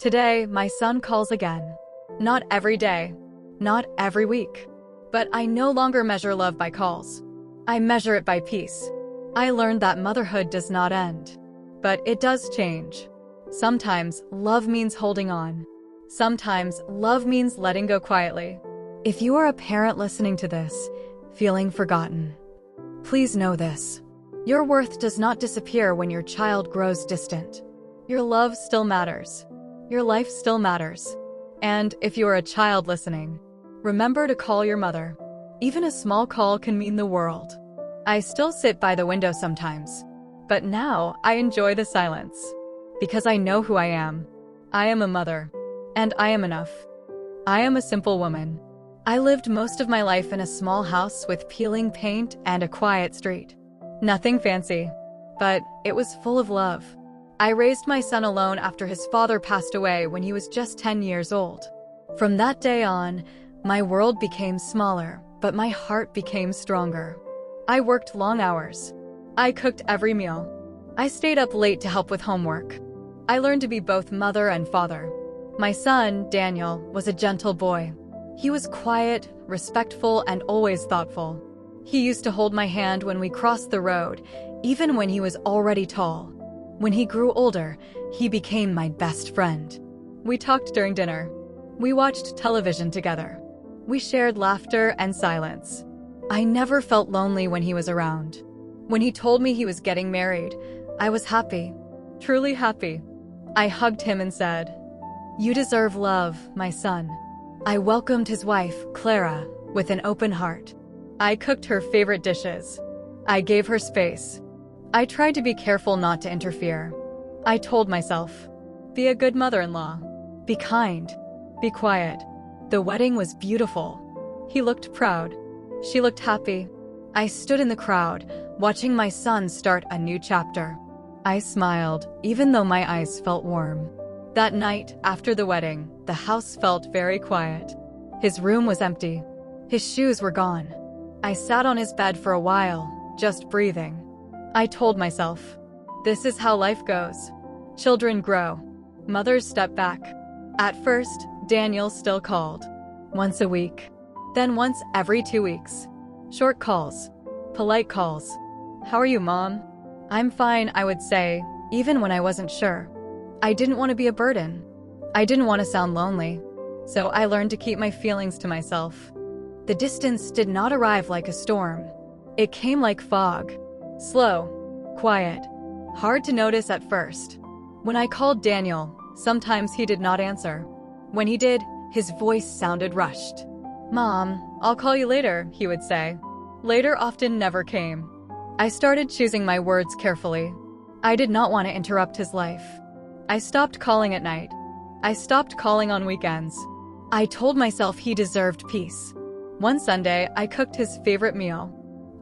Today, my son calls again. Not every day, not every week. But I no longer measure love by calls. I measure it by peace. I learned that motherhood does not end. But it does change. Sometimes love means holding on. Sometimes love means letting go quietly. If you are a parent listening to this, feeling forgotten, please know this. Your worth does not disappear when your child grows distant. Your love still matters. Your life still matters. And if you are a child listening, remember to call your mother. Even a small call can mean the world. I still sit by the window sometimes, but now I enjoy the silence. Because I know who I am. I am a mother. And I am enough. I am a simple woman. I lived most of my life in a small house with peeling paint and a quiet street. Nothing fancy, but it was full of love. I raised my son alone after his father passed away when he was just 10 years old. From that day on, my world became smaller, but my heart became stronger. I worked long hours. I cooked every meal. I stayed up late to help with homework. I learned to be both mother and father. My son, Daniel, was a gentle boy. He was quiet, respectful, and always thoughtful. He used to hold my hand when we crossed the road, even when he was already tall. When he grew older, he became my best friend. We talked during dinner. We watched television together. We shared laughter and silence. I never felt lonely when he was around. When he told me he was getting married, I was happy, truly happy. I hugged him and said, "You deserve love, my son." I welcomed his wife, Clara, with an open heart. I cooked her favorite dishes. I gave her space. I tried to be careful not to interfere. I told myself, be a good mother-in-law. Be kind. Be quiet. The wedding was beautiful. He looked proud. She looked happy. I stood in the crowd, watching my son start a new chapter. I smiled, even though my eyes felt warm. That night, after the wedding, the house felt very quiet. His room was empty. His shoes were gone. I sat on his bed for a while, just breathing. I told myself, this is how life goes. Children grow. Mothers step back. At first, Daniel still called. Once a week. Then once every 2 weeks. Short calls. Polite calls. "How are you, Mom?" "I'm fine," I would say, even when I wasn't sure. I didn't want to be a burden. I didn't want to sound lonely. So I learned to keep my feelings to myself. The distance did not arrive like a storm. It came like fog. Slow, quiet, hard to notice at first. When I called Daniel, sometimes he did not answer. When he did, his voice sounded rushed. "Mom, I'll call you later," he would say. Later often never came. I started choosing my words carefully. I did not want to interrupt his life. I stopped calling at night. I stopped calling on weekends. I told myself he deserved peace. One Sunday, I cooked his favorite meal.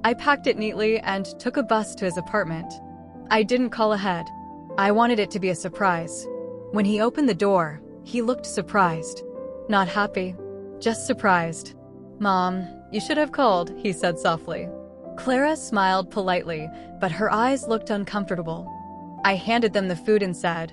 I packed it neatly and took a bus to his apartment. I didn't call ahead. I wanted it to be a surprise. When he opened the door, he looked surprised. Not happy, just surprised. "Mom, you should have called," he said softly. Clara smiled politely, but her eyes looked uncomfortable. I handed them the food and said,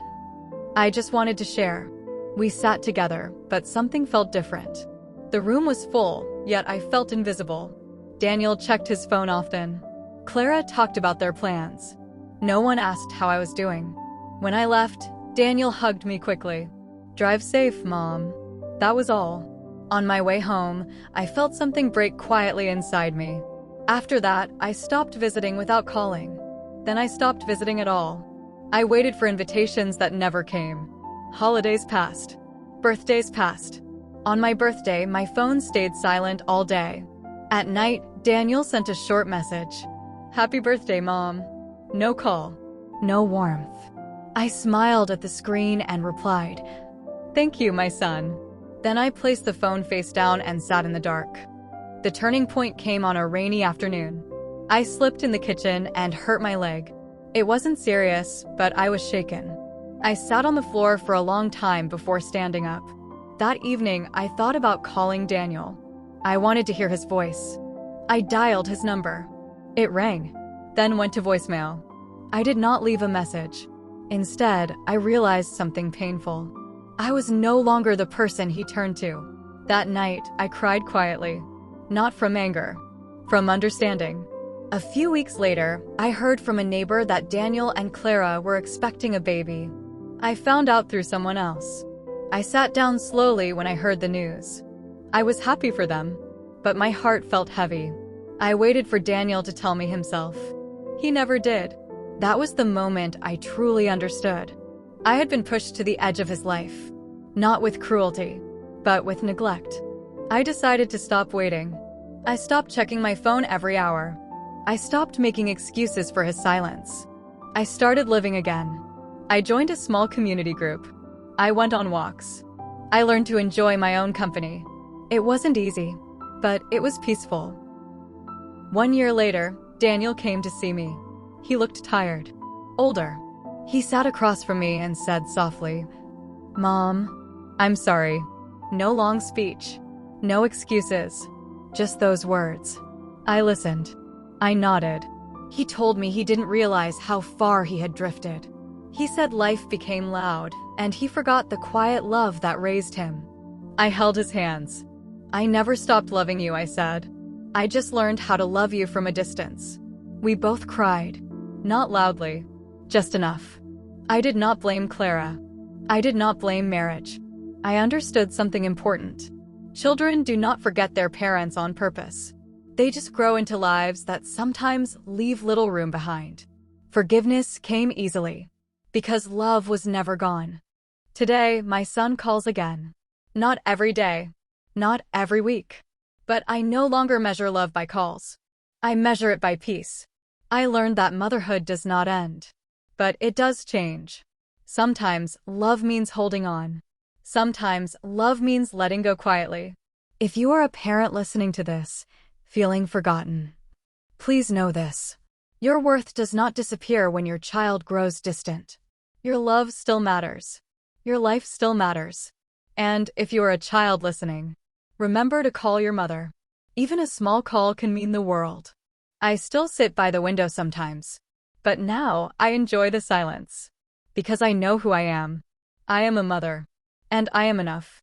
"I just wanted to share." We sat together, but something felt different. The room was full, yet I felt invisible. Daniel checked his phone often. Clara talked about their plans. No one asked how I was doing. When I left, Daniel hugged me quickly. "Drive safe, Mom." That was all. On my way home, I felt something break quietly inside me. After that, I stopped visiting without calling. Then I stopped visiting at all. I waited for invitations that never came. Holidays passed. Birthdays passed. On my birthday, my phone stayed silent all day. At night, Daniel sent a short message. "Happy birthday, Mom." No call. No warmth. I smiled at the screen and replied, "Thank you, my son." Then I placed the phone face down and sat in the dark. The turning point came on a rainy afternoon. I slipped in the kitchen and hurt my leg. It wasn't serious, but I was shaken. I sat on the floor for a long time before standing up. That evening, I thought about calling Daniel. I wanted to hear his voice. I dialed his number. It rang, then went to voicemail. I did not leave a message. Instead, I realized something painful. I was no longer the person he turned to. That night, I cried quietly. Not from anger, from understanding. A few weeks later, I heard from a neighbor that Daniel and Clara were expecting a baby. I found out through someone else. I sat down slowly when I heard the news. I was happy for them, but my heart felt heavy. I waited for Daniel to tell me himself. He never did. That was the moment I truly understood. I had been pushed to the edge of his life. Not with cruelty, but with neglect. I decided to stop waiting. I stopped checking my phone every hour. I stopped making excuses for his silence. I started living again. I joined a small community group. I went on walks. I learned to enjoy my own company. It wasn't easy, but it was peaceful. 1 year later, Daniel came to see me. He looked tired, older. He sat across from me and said softly, "Mom, I'm sorry." No long speech, no excuses, just those words. I listened. I nodded. He told me he didn't realize how far he had drifted. He said life became loud, and he forgot the quiet love that raised him. I held his hands. "I never stopped loving you," I said. "I just learned how to love you from a distance." We both cried. Not loudly, just enough. I did not blame Clara. I did not blame marriage. I understood something important. Children do not forget their parents on purpose. They just grow into lives that sometimes leave little room behind. Forgiveness came easily, because love was never gone. Today, my son calls again. Not every day, not every week. But I no longer measure love by calls. I measure it by peace. I learned that motherhood does not end. But it does change. Sometimes love means holding on. Sometimes love means letting go quietly. If you are a parent listening to this, feeling forgotten, please know this. Your worth does not disappear when your child grows distant. Your love still matters. Your life still matters. And if you are a child listening, remember to call your mother. Even a small call can mean the world. I still sit by the window sometimes, but now I enjoy the silence. Because I know who I am. I am a mother. And I am enough.